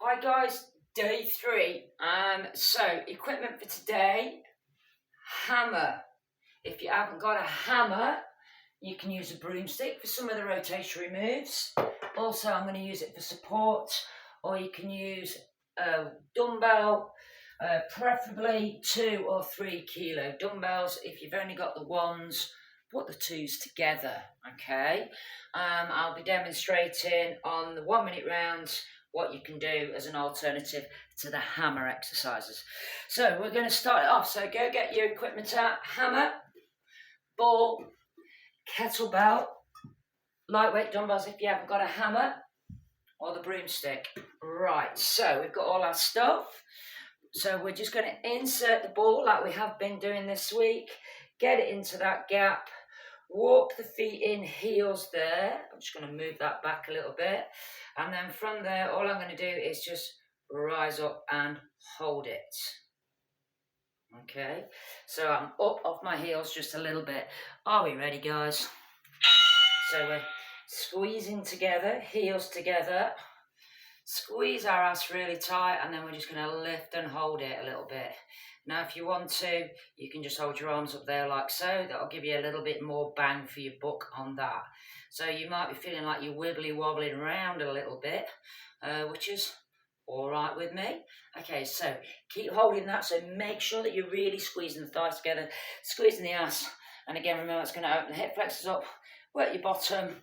Hi guys, day 3. So equipment for today, hammer. If you haven't got a hammer, you can use a broomstick for some of the rotatory moves. Also, I'm going to use it for support, or you can use a dumbbell, preferably 2 or 3 kilo dumbbells. If you've only got the ones, put the 2s together, okay? I'll be demonstrating on the 1-minute rounds what you can do as an alternative to the hammer exercises. So we're going to start it off. So go get your equipment out: hammer, ball, kettlebell, lightweight dumbbells if you haven't got a hammer, or the broomstick. Right, so we've got all our stuff. So we're just going to insert the ball like we have been doing this week, get it into that gap, walk the feet in, heels there. I'm just going to move that back a little bit. And then from there, all I'm going to do is just rise up and hold it. Okay, so I'm up off my heels just a little bit. Are we ready, guys? So we're squeezing together, heels together. Squeeze our ass really tight, and then we're just going to lift and hold it a little bit. Now, if you want to, you can just hold your arms up there like so. That'll give you a little bit more bang for your buck on that. So you might be feeling like you're wibbly wobbling around a little bit, which is all right with me. Okay, so keep holding that. So make sure that you're really squeezing the thighs together, squeezing the ass. And again, remember, it's going to open the hip flexors up, work your bottom,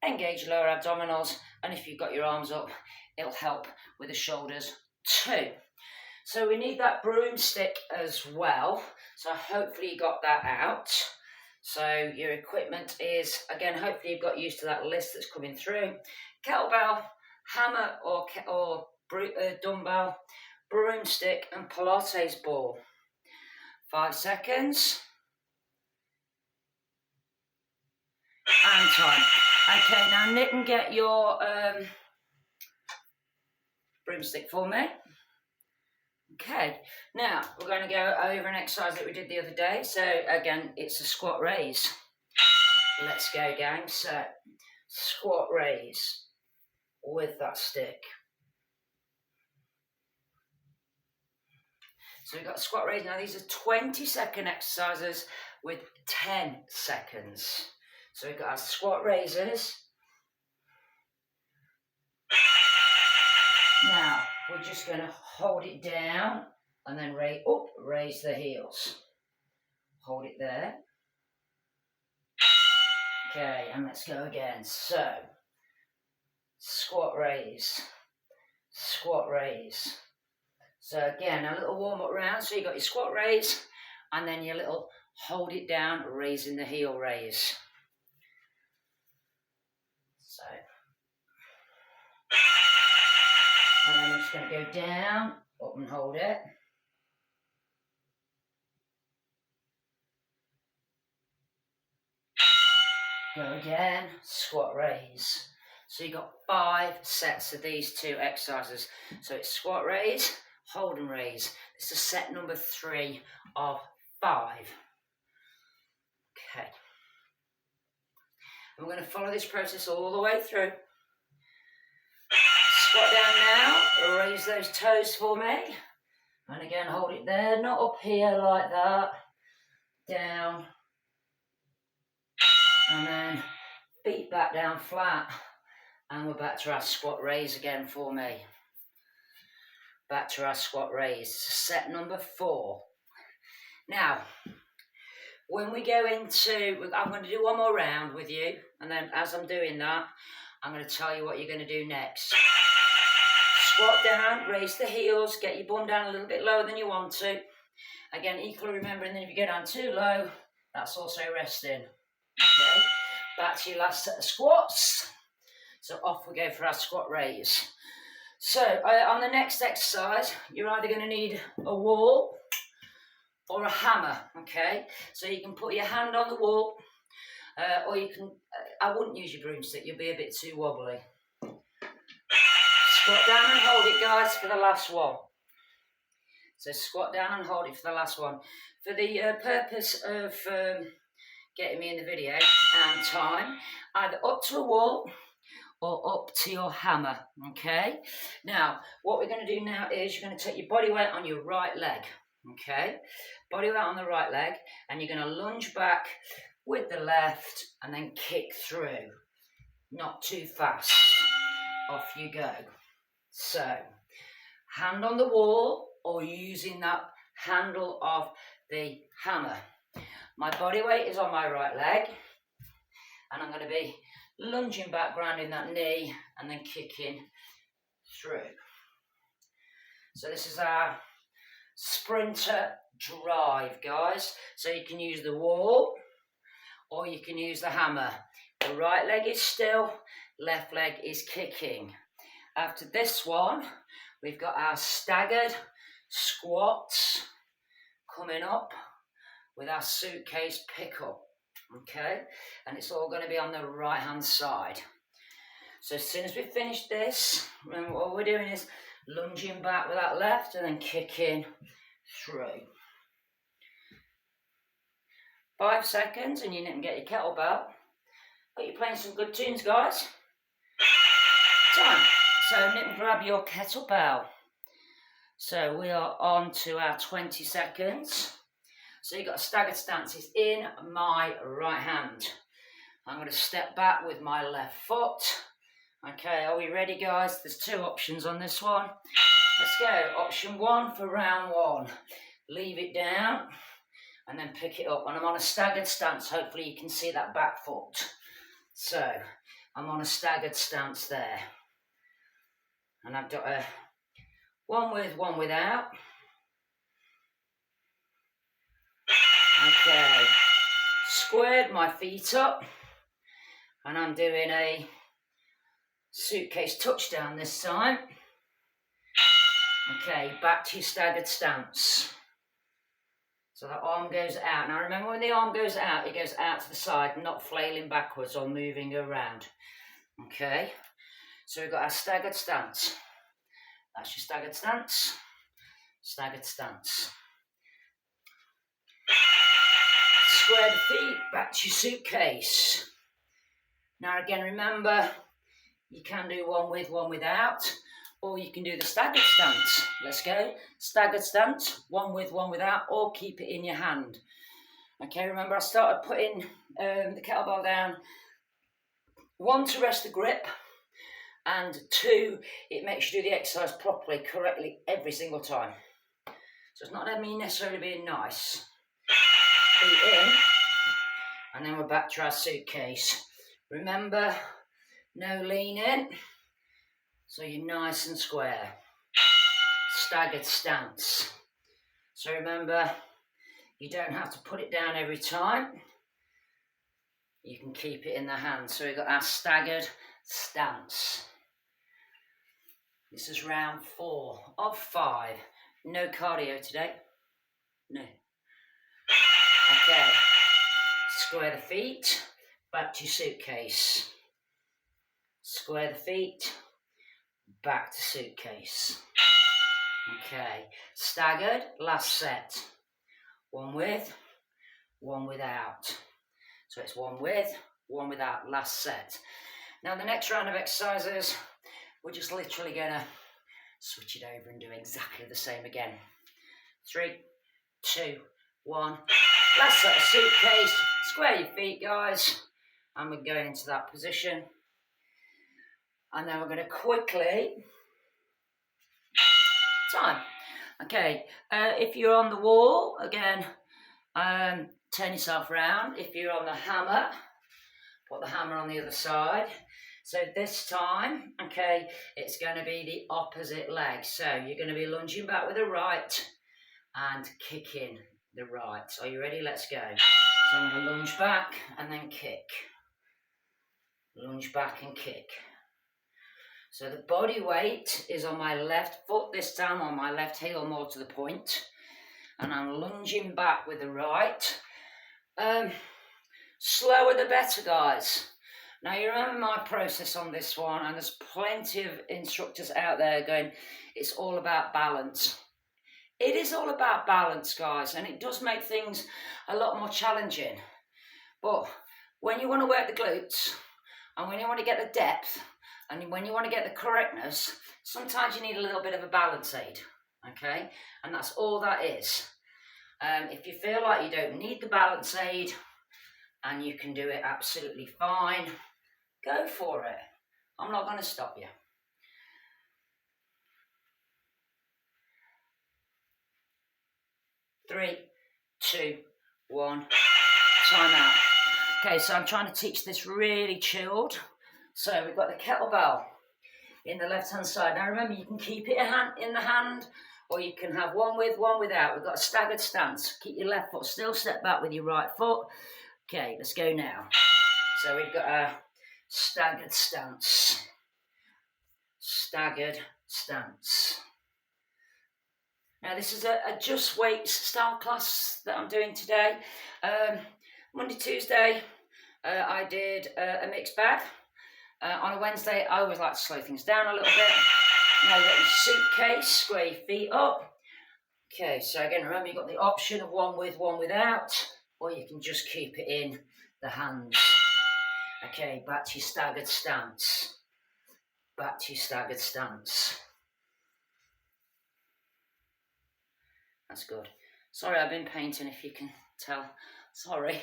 engage your lower abdominals. And if you've got your arms up, it'll help with the shoulders too. So we need that broomstick as well. So hopefully you got that out. So your equipment is, again, hopefully you've got used to that list that's coming through. Kettlebell, hammer or dumbbell, broomstick and Pilates ball. 5 seconds. And time. Okay, now Nick can get your broomstick for me. Okay, now we're going to go over an exercise that we did the other day. So again, it's a squat raise. Let's go, gang. So squat raise with that stick. So we've got squat raise. Now these are 20-second exercises with 10 seconds. So we've got our squat raises. Now we're just going to hold it down and then raise the heels. Hold it there. Okay, and let's go again. So squat raise, squat raise. So again, a little warm-up round. So you got your squat raise and then your little hold it down, raising the heel raise. So, and then I'm just going to go down, up and hold it. Go again, squat raise. So you've got 5 sets of these 2 exercises. So it's squat raise, hold and raise. This is set number 3 of 5. Okay. And we're going to follow this process all the way through. Squat down now, raise those toes for me. And again, hold it there, not up here like that. Down. And then feet back down flat. And we're back to our squat raise again for me. Back to our squat raise. Set number 4. Now, when we go into, I'm going to do one more round with you. And then as I'm doing that, I'm going to tell you what you're going to do next. Squat down, raise the heels, get your bum down a little bit lower than you want to. Again, equally remembering that if you go down too low, that's also resting. Okay, back to your last set of squats. So off we go for our squat raise. So on the next exercise, you're either going to need a wall or a hammer, okay? So you can put your hand on the wall, or you can, I wouldn't use your broomstick, you'll be a bit too wobbly. Squat down and hold it, guys, for the last one. So squat down and hold it for the last one. For the purpose of getting me in the video and time, either up to a wall or up to your hammer, okay? Now, what we're going to do now is you're going to take your body weight on your right leg, okay? Body weight on the right leg, and you're going to lunge back with the left and then kick through. Not too fast. Off you go. So, hand on the wall or using that handle of the hammer. My body weight is on my right leg, and I'm going to be lunging back, grounding that knee, and then kicking through. So this is our sprinter drive, guys. So you can use the wall, or you can use the hammer. The right leg is still, left leg is kicking. After this one, we've got our staggered squats coming up with our suitcase pickup, okay? And it's all going to be on the right hand side. So as soon as we finish this, remember what we're doing is lunging back with that left and then kicking through. 5 seconds and you need to get your kettlebell. But you're playing some good tunes, guys. Time. So nip and grab your kettlebell. So we are on to our 20 seconds. So you've got a staggered stance. It's in my right hand. I'm going to step back with my left foot. Okay, are we ready, guys? There's 2 options on this one. Let's go. Option 1 for round 1. Leave it down and then pick it up. And I'm on a staggered stance. Hopefully you can see that back foot. So I'm on a staggered stance there. And I've got a one with, one without. Okay. Squared my feet up. And I'm doing a suitcase touchdown this time. Okay, back to your staggered stance. So that arm goes out. Now remember, when the arm goes out, it goes out to the side, not flailing backwards or moving around. Okay, so we've got our staggered stance. That's your staggered stance. Staggered stance. Square the feet, back to your suitcase. Now again, remember, you can do one with, one without, or you can do the staggered stance. Let's go. Staggered stance, one with, one without, or keep it in your hand. Okay, remember I started putting the kettlebell down. 1, to rest the grip, and 2, it makes you do the exercise properly, correctly, every single time. So it's not me necessarily being nice. Feet in, and then we're back to our suitcase. Remember, no leaning, so you're nice and square. Staggered stance. So remember, you don't have to put it down every time. You can keep it in the hand. So we've got our staggered stance. This is round 4 of 5. No cardio today. No. Okay. Square the feet. Back to your suitcase. Square the feet. Back to suitcase. Okay. Staggered. Last set. 1 with, 1 without. So it's 1 with, 1 without. Last set. Now the next round of exercises, we're just literally going to switch it over and do exactly the same again. 3, 2, 1. Last set of suitcase. Square your feet, guys. And we're going into that position. And then we're going to quickly... Time. Okay, if you're on the wall, again, turn yourself round. If you're on the hammer, put the hammer on the other side. So this time, okay, it's going to be the opposite leg. So you're going to be lunging back with the right and kicking the right. Are you ready? Let's go. So I'm going to lunge back and then kick. Lunge back and kick. So the body weight is on my left foot this time, on my left heel more to the point. And I'm lunging back with the right. Slower the better, guys. Now you remember my process on this one, and there's plenty of instructors out there going, it's all about balance. It is all about balance, guys, and it does make things a lot more challenging. But when you want to work the glutes, and when you want to get the depth, And when you want to get the correctness, sometimes you need a little bit of a balance aid, okay? And that's all that is. If you feel like you don't need the balance aid and you can do it absolutely fine, go for it. I'm not going to stop you. Three, two, one, time out. Okay, so I'm trying to teach this really chilled. So we've got the kettlebell in the left-hand side. Now remember, you can keep it in the hand, or you can have one with, one without. We've got a staggered stance. Keep your left foot still, step back with your right foot. Okay, let's go now. So we've got a staggered stance. Staggered stance. Now this is a just weights style class that I'm doing today. Monday, Tuesday, I did a mixed bag. On a Wednesday, I always like to slow things down a little bit. Now you've got your suitcase, square your feet up. Okay, so again, remember you've got the option of one with, one without, or you can just keep it in the hands. Okay, back to your staggered stance. Back to your staggered stance. That's good. Sorry, I've been painting, if you can tell. Sorry.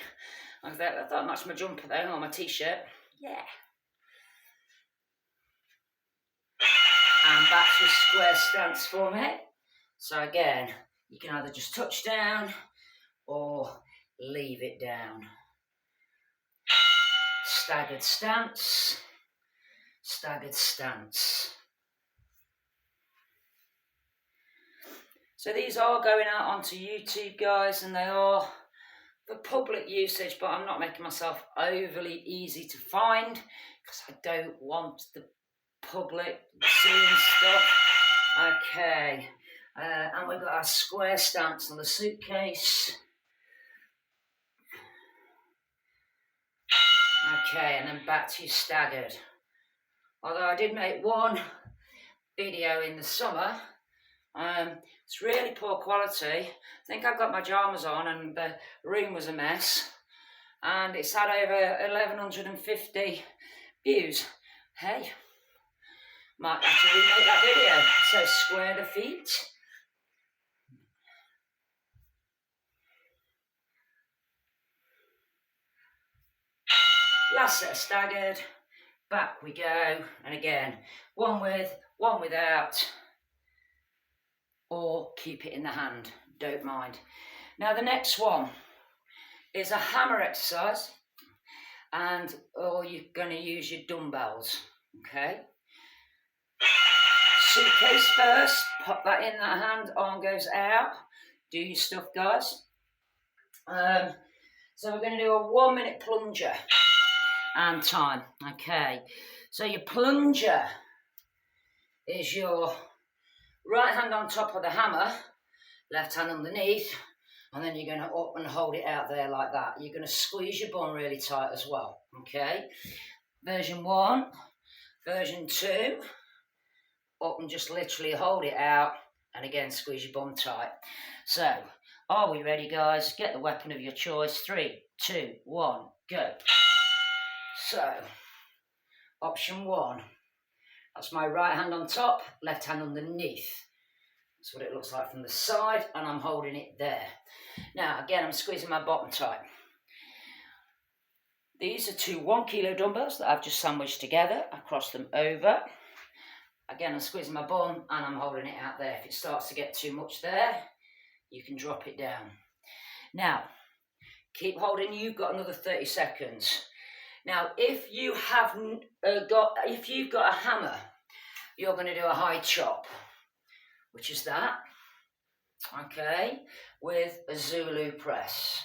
I thought I matched my jumper there, or my t-shirt. Yeah. And back to square stance for me. So again, you can either just touch down or leave it down. Staggered stance. Staggered stance. So these are going out onto YouTube, guys, and they are for public usage, but I'm not making myself overly easy to find because I don't want the public seeing stuff. Okay, and we've got our square stance on the suitcase. Okay, and then back to your staggered. Although I did make one video in the summer, it's really poor quality. I think I've got my pajamas on and the room was a mess. And it's had over 1,150 views. Hey, might have to remake that video. So square the feet. Last set of staggered. Back we go. And again, one with, one without. Or keep it in the hand, don't mind. Now the next one is a hammer exercise, and you're going to use your dumbbells, okay? Suitcase first, pop that in that hand, arm goes out, do your stuff, guys. So we're going to do a 1 minute plunger and time, okay? So your plunger is your right hand on top of the hammer, left hand underneath, and then you're going to up and hold it out there like that. You're going to squeeze your bum really tight as well, okay? Version 1, version 2, up and just literally hold it out, and again, squeeze your bum tight. So, are we ready, guys? Get the weapon of your choice. 3, 2, 1, go. So, option 1. That's my right hand on top, left hand underneath. That's what it looks like from the side, and I'm holding it there. Now, again, I'm squeezing my bottom tight. These are 2 1 kilo dumbbells that I've just sandwiched together. I cross them over. Again, I'm squeezing my bum, and I'm holding it out there. If it starts to get too much there, you can drop it down. Now, keep holding. You've got another 30 seconds. Now, if you've got a hammer, you're going to do a high chop, which is that, okay, with a Zulu press.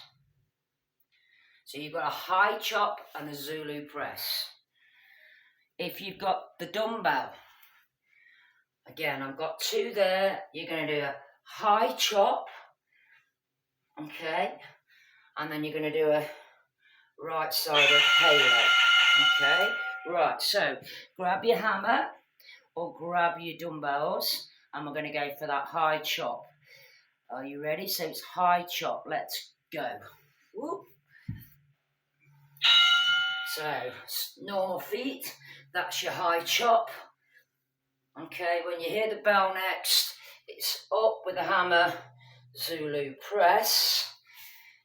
So you've got a high chop and a Zulu press. If you've got the dumbbell, again, I've got 2 there, you're going to do a high chop, okay, and then you're going to do a right side of halo, okay? Right, so grab your hammer or grab your dumbbells, and we're going to go for that high chop. Are you ready? So it's high chop. Let's go. Whoop. So normal feet, That's your high chop. Okay, when you hear the bell next, it's up with the hammer, Zulu press.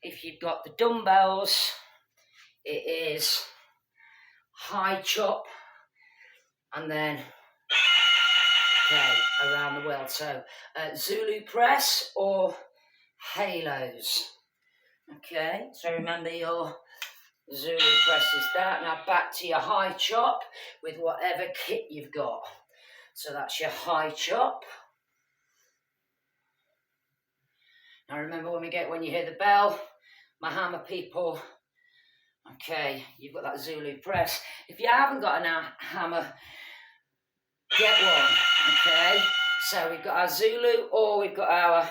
If you've got the dumbbells, it is high chop, and then, okay, around the world. So, Zulu press or halos. Okay, so remember your Zulu press is that. Now back to your high chop with whatever kit you've got. So that's your high chop. Now remember when you hear the bell, my hammer people, okay, you've got that Zulu press. If you haven't got a hammer, get one, okay? So we've got our Zulu or we've got our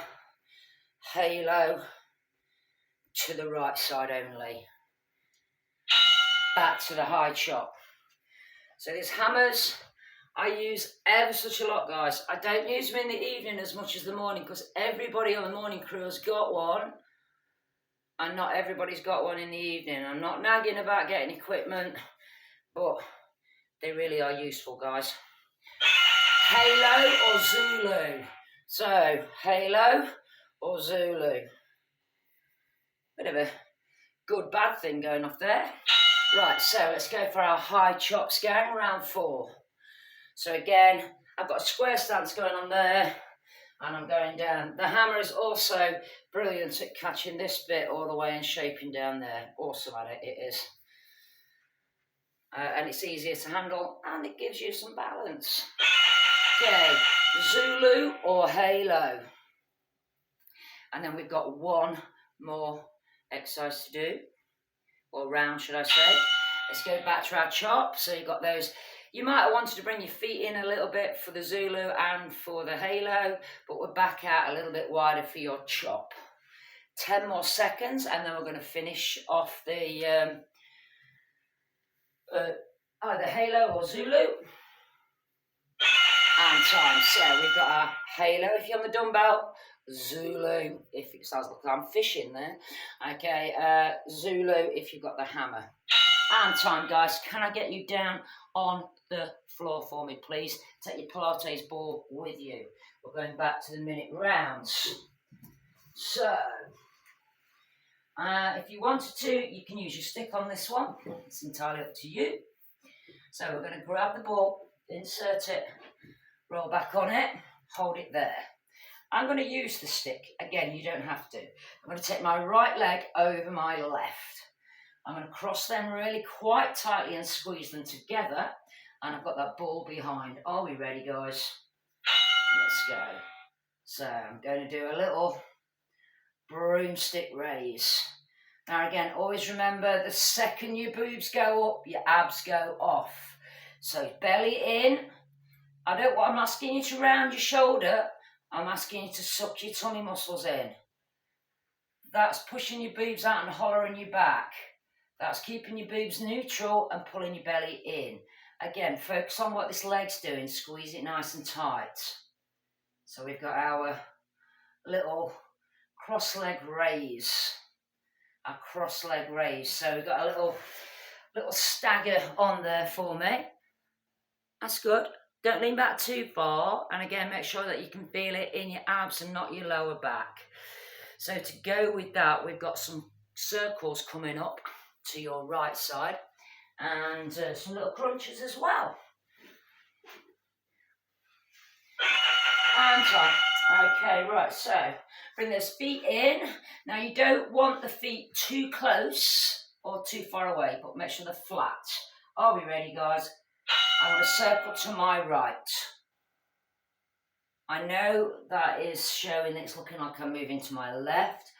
halo to the right side only. Back to the high chop. So these hammers, I use ever such a lot, guys. I don't use them in the evening as much as the morning because everybody on the morning crew has got one and not everybody's got one in the evening. I'm not nagging about getting equipment, but they really are useful, guys. Halo or Zulu? So, halo or Zulu? Bit of a good bad thing going off there. Right, so let's go for our high chops going, round 4. So again, I've got a square stance going on there, and I'm going down. The hammer is also brilliant at catching this bit all the way and shaping down there. Awesome at it is. And it's easier to handle, and it gives you some balance. Okay, Zulu or halo. And then we've got one more exercise to do, or round should I say. Let's go back to our chop. So you've got those. You might have wanted to bring your feet in a little bit for the Zulu and for the halo, but we're back out a little bit wider for your chop. 10 more seconds, and then we're going to finish off the either halo or Zulu. And time. So we've got our halo if you're on the dumbbell, Zulu if it sounds like I'm fishing there. Okay, Zulu if you've got the hammer. And time, guys. Can I get you down on the floor for me, please? Take your Pilates ball with you. We're going back to the minute rounds. So, if you wanted to, you can use your stick on this one. It's entirely up to you. So we're going to grab the ball, insert it, roll back on it, hold it there. I'm going to use the stick. Again, you don't have to. I'm going to take my right leg over my left. I'm going to cross them really quite tightly and squeeze them together. And I've got that ball behind. Are we ready, guys? Let's go. So I'm going to do a little broomstick raise. Now again, always remember the second your boobs go up, your abs go off. So belly in. I'm asking you to round your shoulder. I'm asking you to suck your tummy muscles in. That's pushing your boobs out and hollering you back. That's keeping your boobs neutral and pulling your belly in. Again, focus on what this leg's doing. Squeeze it nice and tight. So we've got our little cross leg raise. Our cross leg raise. So we've got a little stagger on there for me. That's good. Don't lean back too far. And again, make sure that you can feel it in your abs and not your lower back. So to go with that, we've got some circles coming up to your right side and some little crunches as well. And time. Okay, right, so bring those feet in. Now you don't want the feet too close or too far away, but make sure they're flat. Are we ready, guys? I'm going to circle to my right. I know that is showing that it's looking like I'm moving to my left,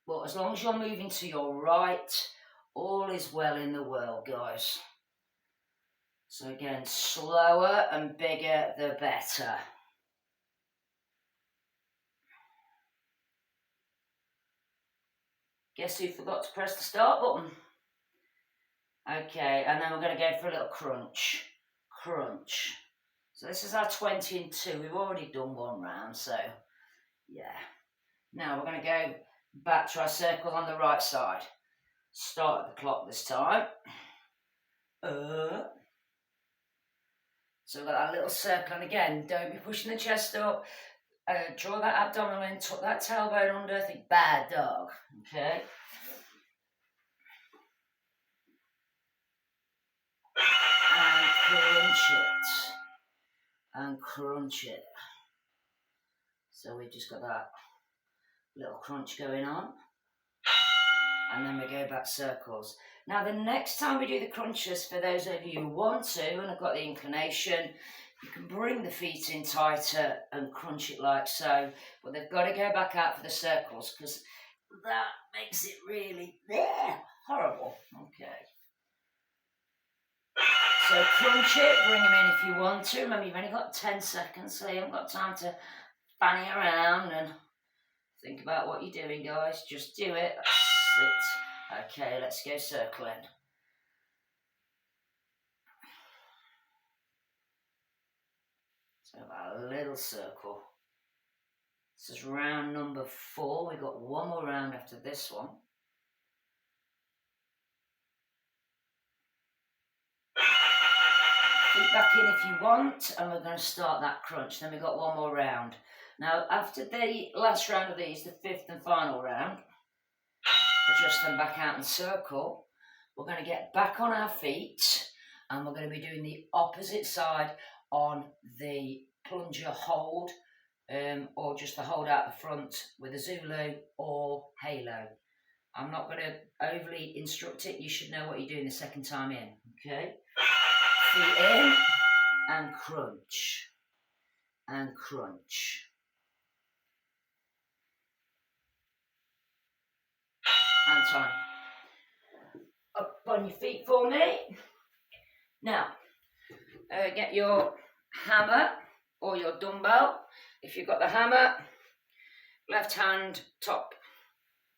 but as long as you're moving to your right, all is well in the world, guys. So again, slower and bigger the better. Guess who forgot to press the start button? Okay, and then we're going to go for a little crunch. Crunch. So this is our 20 and 2. We've already done one round, so yeah. Now we're going to go back to our circle on the right side. Start at the clock this time. So we've got that little circle, and again, don't be pushing the chest up. Draw that abdominal in, tuck that tailbone under, think bad dog, okay? And crunch it. And crunch it. So we've just got that little crunch going on. And then we go back circles. Now the next time we do the crunches, for those of you who want to, and have got the inclination, you can bring the feet in tighter and crunch it like so. But they've got to go back out for the circles, because that makes it really horrible. Okay. So crunch it, bring them in if you want to. Remember, you've only got 10 seconds, so you haven't got time to fanny around and think about what you're doing, guys. Just do it. Sit. Okay, let's go circling. So a little circle. This is round number 4. We've got one more round after this one. Feet back in if you want, and we're going to start that crunch. Then we've got one more round. Now, after the last round of these, the 5th and final round, adjust them back out in circle. We're going to get back on our feet, and we're going to be doing the opposite side on the plunger hold, or just the hold out the front with a Zulu or halo. I'm not going to overly instruct it. You should know what you're doing the second time in, okay? Feet in, and crunch, and crunch. And time. Up on your feet for me. Now, get your hammer or your dumbbell. If you've got the hammer, left hand top,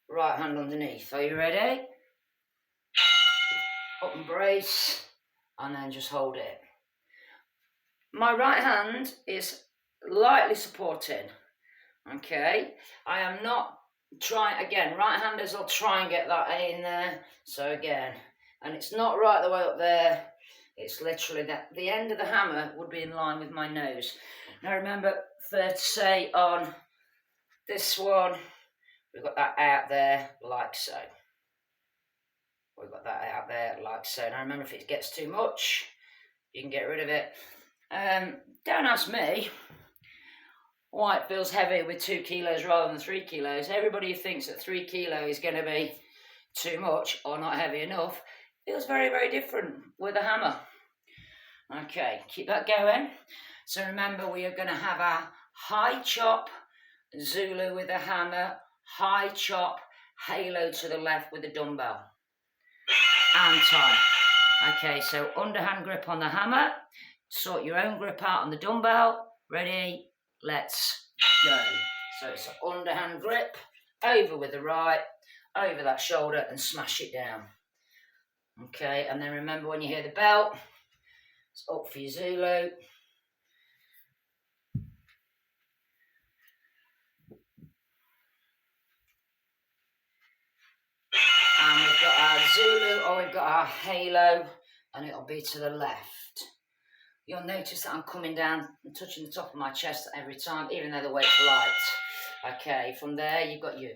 right hand underneath. Are you ready? Up and brace, and then just hold it. My right hand is lightly supporting. Okay, I am not trying, again, right-handers will try and get that in there. So again, and it's not right the way up there. It's literally that the end of the hammer would be in line with my nose. Now remember, for say on this one, we've got that out there like so. We've got that out there like so. Now remember, if it gets too much, you can get rid of it. Don't ask me why it feels heavier with 2 kilos rather than 3 kilos. Everybody who thinks that 3 kilo is going to be too much or not heavy enough feels very, very different with a hammer. Okay, keep that going. So remember, we are going to have our high chop, Zulu with a hammer, high chop, halo to the left with a dumbbell. And time. Okay, so underhand grip on the hammer. Sort your own grip out on the dumbbell. Ready? Let's go. So it's an underhand grip, over with the right, over that shoulder, and smash it down. Okay, and then remember, when you hear the bell, it's up for your Zulu. And we've got our Zulu, or we've got our halo, and it'll be to the left. You'll notice that I'm coming down and touching the top of my chest every time, even though the weight's light. Okay, from there you've got your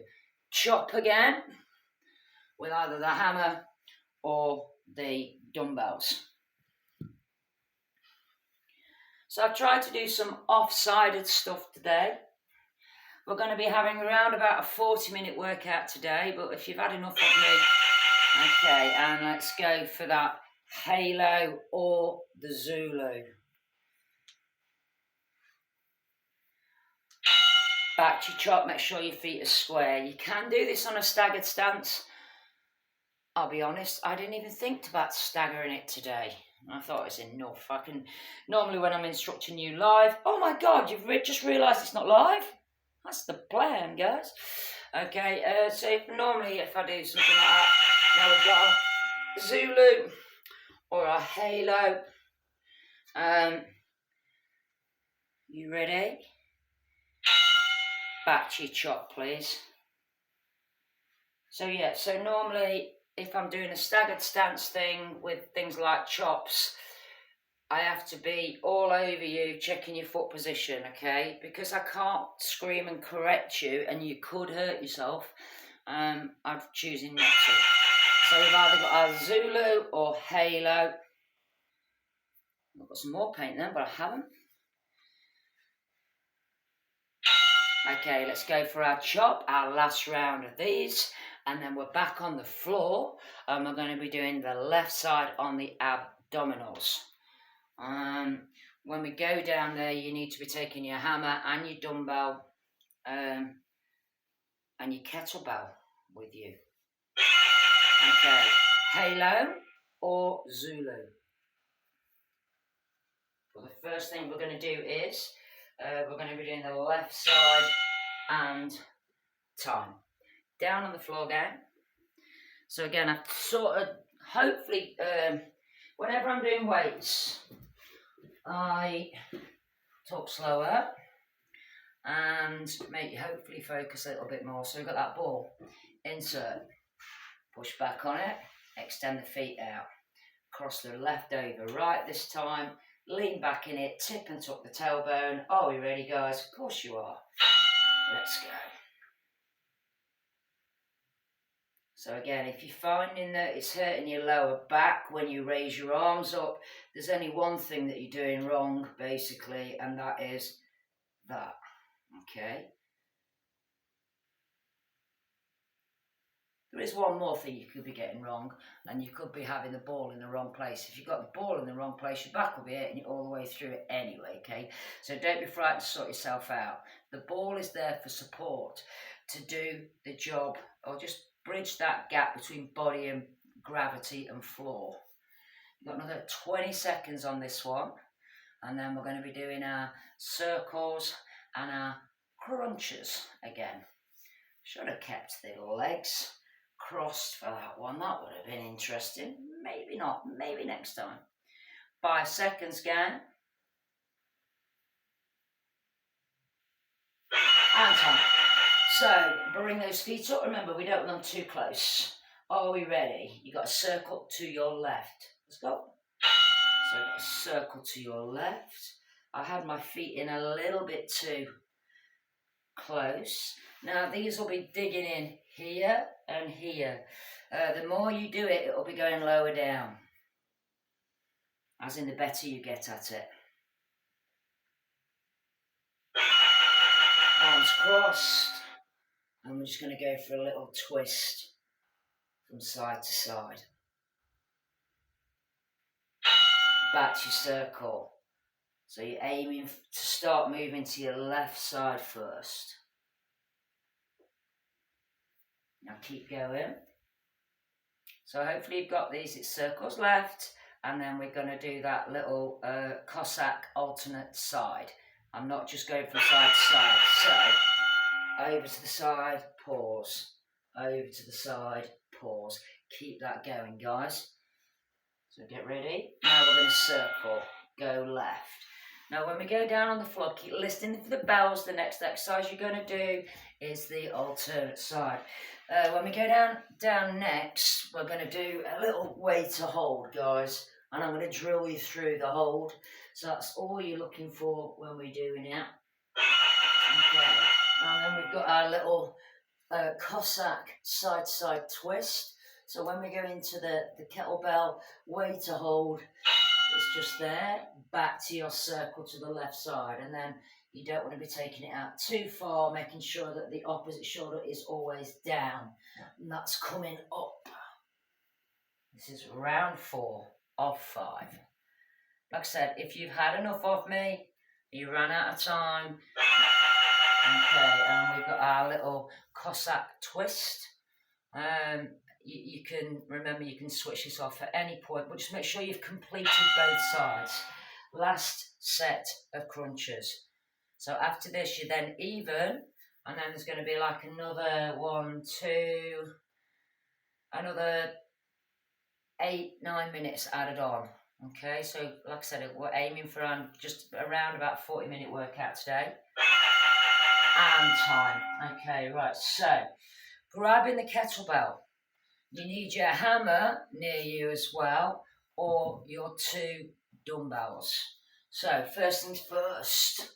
chop again, with either the hammer or the dumbbells. So I've tried to do some off-sided stuff today. We're going to be having around about a 40-minute workout today, but if you've had enough of me, okay, and let's go for that halo or the Zulu. Back to your chop, make sure your feet are square. You can do this on a staggered stance. I'll be honest, I didn't even think about staggering it today. I thought it's enough. I can, normally when I'm instructing you live, oh my God, you've just realised it's not live? That's the plan, guys. Okay, so normally if I do something like that, now we've got a Zulu or a halo. You ready? Back to your chop, please. So yeah, so normally if I'm doing a staggered stance thing with things like chops, I have to be all over you, checking your foot position, okay? Because I can't scream and correct you, and you could hurt yourself. I'm choosing not to. So we've either got our Zulu or Halo. I've got some more paint then, but I haven't. Okay, let's go for our chop, our last round of these, and then we're back on the floor, and we're going to be doing the left side on the abdominals. When we go down there, you need to be taking your hammer and your dumbbell and your kettlebell with you. Okay, Halo or Zulu. Well, the first thing we're going to do is we're going to be doing the left side and time. Down on the floor again. So again, I sort of, hopefully, whenever I'm doing weights, I talk slower and make you hopefully focus a little bit more. So we've got that ball, insert, push back on it, extend the feet out, cross the left over right this time, lean back in it, tip and tuck the tailbone. Are we ready, guys? Of course you are. Let's go. So again, if you're finding that it's hurting your lower back when you raise your arms up, there's only one thing that you're doing wrong, basically, and that is that, okay? There is one more thing you could be getting wrong, and you could be having the ball in the wrong place. If you've got the ball in the wrong place, your back will be hitting it all the way through it anyway, okay? So don't be frightened to sort yourself out. The ball is there for support, to do the job, or just bridge that gap between body and gravity and floor. You've got another 20 seconds on this one, and then we're going to be doing our circles and our crunches again. Should have kept the legs crossed for that one. That would have been interesting. Maybe not. Maybe next time. 5 seconds again. And time. So, bring those feet up. Remember, we don't want them too close. Are we ready? You've got a circle to your left. Let's go. So, I've got a circle to your left. I had my feet in a little bit too close. Now, these will be digging in here and here. The more you do it, it'll be going lower down. As in, the better you get at it. Arms crossed. And we're just going to go for a little twist from side to side. Back to your circle. So you're aiming to start moving to your left side first. Now keep going. So hopefully you've got these. It's circles left, and then we're going to do that little Cossack alternate side. I'm not just going from side to side. So over to the side, pause. Over to the side, pause. Keep that going, guys. So get ready. Now we're going to circle. Go left. Now when we go down on the floor, keep listening for the bells. The next exercise you're going to do is the alternate side. When we go down next, we're going to do a little way to hold, guys. And I'm going to drill you through the hold. So that's all you're looking for when we're doing it. Okay. And then we've got our little Cossack side-to-side twist. So when we go into the kettlebell way to hold, it's just there, back to your circle to the left side. And then you don't want to be taking it out too far, making sure that the opposite shoulder is always down. And that's coming up. This is round 4 of 5. Like I said, if you've had enough of me, you ran out of time. Okay, and we've got our little Cossack twist. You can, remember, you can switch this off at any point, but just make sure you've completed both sides. Last set of crunches. So after this, you're then even, and then there's going to be like another 8-9 minutes added on. Okay, so like I said, we're aiming for just around about 40-minute workout today. And time. Okay, right, so grabbing the kettlebell. You need your hammer near you as well, or your 2 dumbbells. So first things first,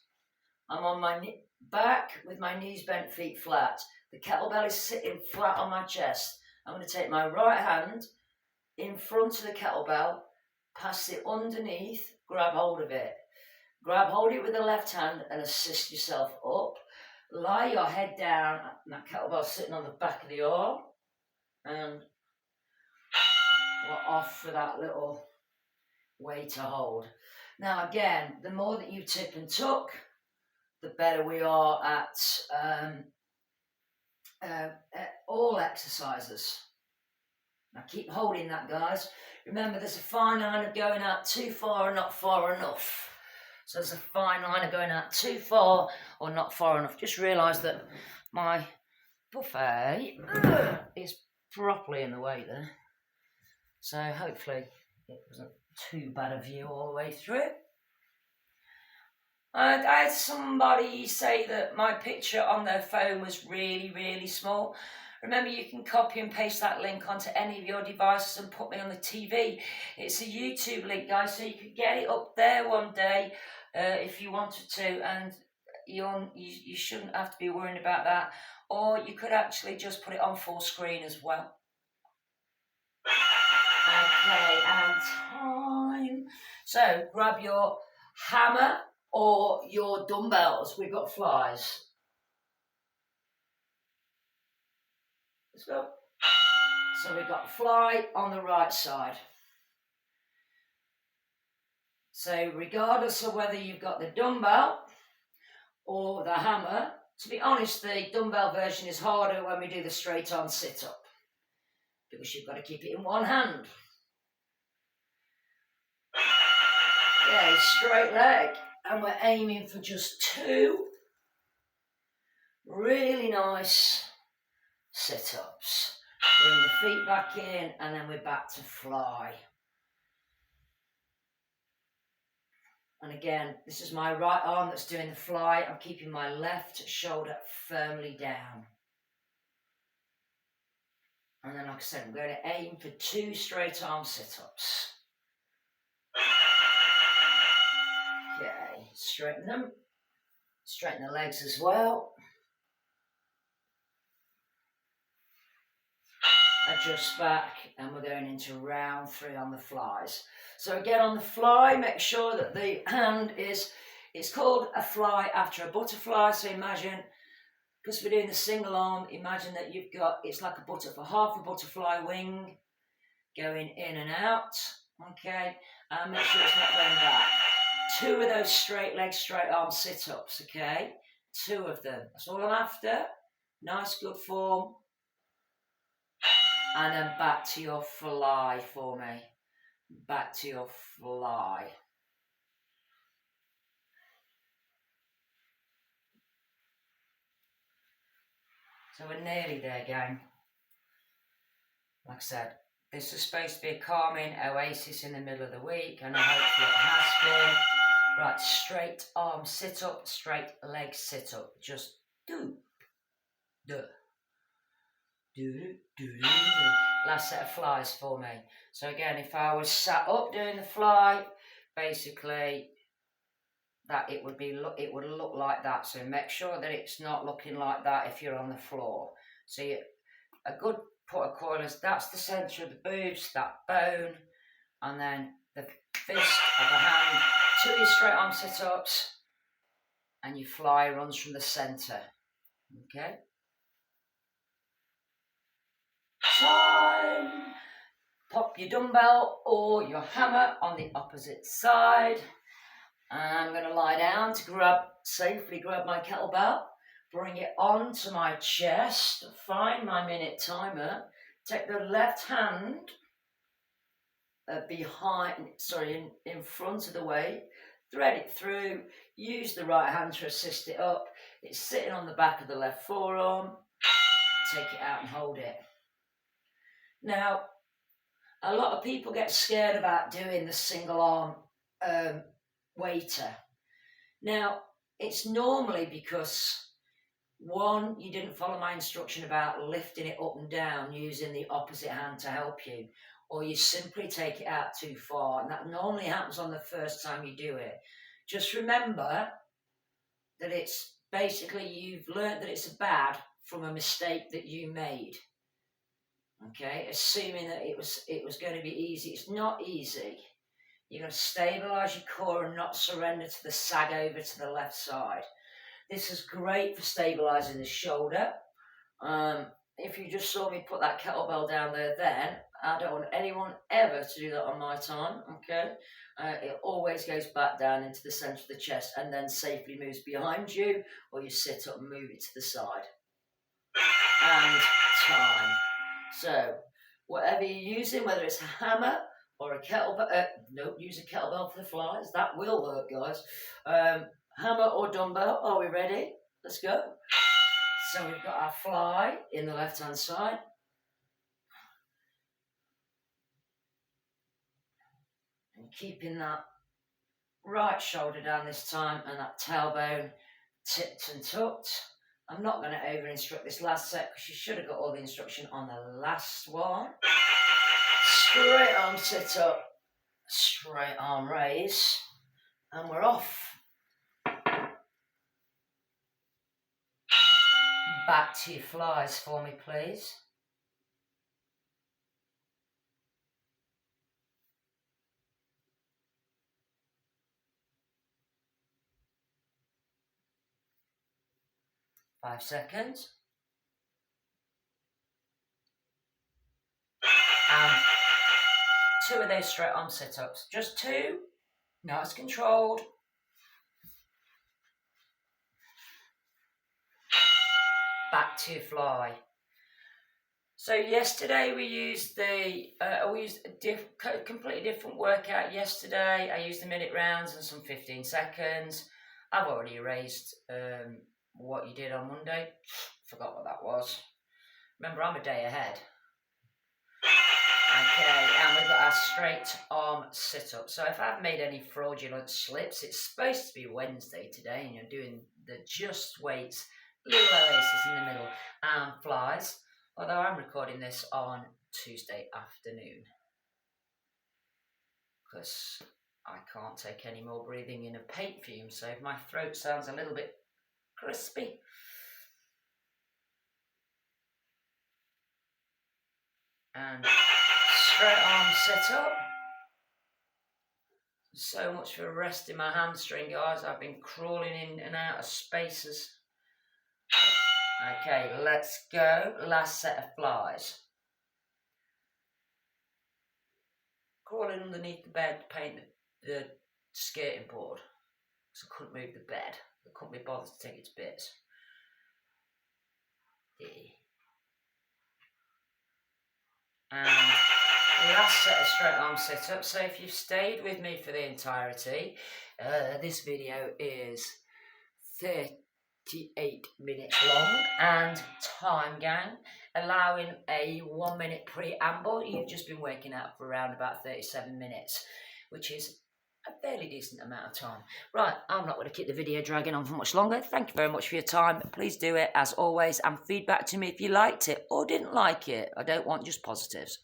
I'm on my back with my knees bent, feet flat. The kettlebell is sitting flat on my chest. I'm going to take my right hand in front of the kettlebell, pass it underneath, grab hold of it. Hold it with the left hand and assist yourself up. Lie your head down, and that kettlebell sitting on the back of the arm, and we're off for that little way to hold. Now again, the more that you tip and tuck, the better we are at all exercises. Now keep holding that, guys. Remember, there's a fine line of going out too far and not far enough. So there's a fine line of going out too far or not far enough. Just realise that my buffet is properly in the way there. So hopefully it wasn't too bad a view all the way through. I had somebody say that my picture on their phone was really, really small. Remember, you can copy and paste that link onto any of your devices and put me on the TV. It's a YouTube link, guys, so you could get it up there one day if you wanted to, and you shouldn't have to be worrying about that. Or you could actually just put it on full screen as well. Okay, and time. So grab your hammer or your dumbbells. We've got flies. Let's go. So we've got fly on the right side. So regardless of whether you've got the dumbbell or the hammer, to be honest, the dumbbell version is harder when we do the straight arm sit-up, because you've got to keep it in one hand. Okay, straight leg, and we're aiming for just 2 really nice sit-ups. Bring the feet back in, and then we're back to fly. And again, this is my right arm that's doing the fly. I'm keeping my left shoulder firmly down. And then, like I said, I'm going to aim for 2 straight arm sit-ups. Okay, straighten them. Straighten the legs as well. Adjust back, and we're going into round 3 on the flies. So again, on the fly, make sure that the hand is, it's called a fly after a butterfly. So imagine, because we're doing the single arm, imagine that you've got, it's like a butterfly, half a butterfly wing going in and out. Okay, and make sure it's not going back. 2 of those straight leg, straight arm sit-ups, okay? 2 of them, that's all I'm after. Nice, good form. And then back to your fly for me. Back to your fly. So we're nearly there, gang. Like I said, this is supposed to be a calming oasis in the middle of the week, and I hope it has been. Right, straight arm sit up, straight leg sit up. Just do. Last set of flies for me. So again, if I was sat up doing the fly, basically that it would look like that. So make sure that it's not looking like that if you're on the floor. So a good portcoilis, that's the centre of the boobs, that bone, and then the fist of the hand, 2 of your straight arm sit-ups, and your fly runs from the centre. Okay. Time. Pop your dumbbell or your hammer on the opposite side. I'm going to lie down to safely grab my kettlebell, bring it onto my chest, find my minute timer, take the left hand in front of the weight, thread it through, use the right hand to assist it up. It's sitting on the back of the left forearm. Take it out and hold it. Now, a lot of people get scared about doing the single arm waiter. Now, it's normally because, one, you didn't follow my instruction about lifting it up and down using the opposite hand to help you, or you simply take it out too far. And that normally happens on the first time you do it. Just remember that it's basically you've learned that it's bad from a mistake that you made. Okay, assuming that it was going to be easy. It's not easy. You're going to stabilise your core and not surrender to the sag over to the left side. This is great for stabilising the shoulder. If you just saw me put that kettlebell down there then, I don't want anyone ever to do that on my time, okay? It always goes back down into the centre of the chest and then safely moves behind you, or you sit up and move it to the side. And time. So, whatever you're using, whether it's a hammer or a kettlebell, don't use a kettlebell for the flies, that will work, guys. Hammer or dumbbell, are we ready? Let's go. So we've got our fly in the left-hand side. And keeping that right shoulder down this time and that tailbone tipped and tucked. I'm not going to over-instruct this last set because you should have got all the instruction on the last one. Straight arm sit up, straight arm raise, and we're off. Back to your flies for me, please. Five seconds. And 2 of those straight arm sit-ups. Just 2. Now it's controlled. Back to your fly. So yesterday we used a completely different workout yesterday. I used the minute rounds and some 15 seconds. I've already erased what you did on Monday. Forgot what that was. Remember, I'm a day ahead. Okay, and we've got our straight arm sit-up. So if I've made any fraudulent slips, it's supposed to be Wednesday today, and you're doing the just weights, little oasis in the middle, and flies. Although I'm recording this on Tuesday afternoon, because I can't take any more breathing in of paint fumes, so if my throat sounds a little bit crispy. And straight arm sit up. So much for resting my hamstring, guys. I've been crawling in and out of spaces. Okay, let's go. Last set of flies. Crawling underneath the bed to paint the skating board, because I couldn't move the bed. I couldn't be bothered to take its bits. And last set of straight arm sit-ups. So if you've stayed with me for the entirety, this video is 38 minutes long, and time, gang, allowing a 1 minute preamble. You've just been working out for around about 37 minutes, which is a fairly decent amount of time. Right, I'm not going to keep the video dragging on for much longer. Thank you very much for your time. Please do it, as always, and feedback to me if you liked it or didn't like it. I don't want just positives.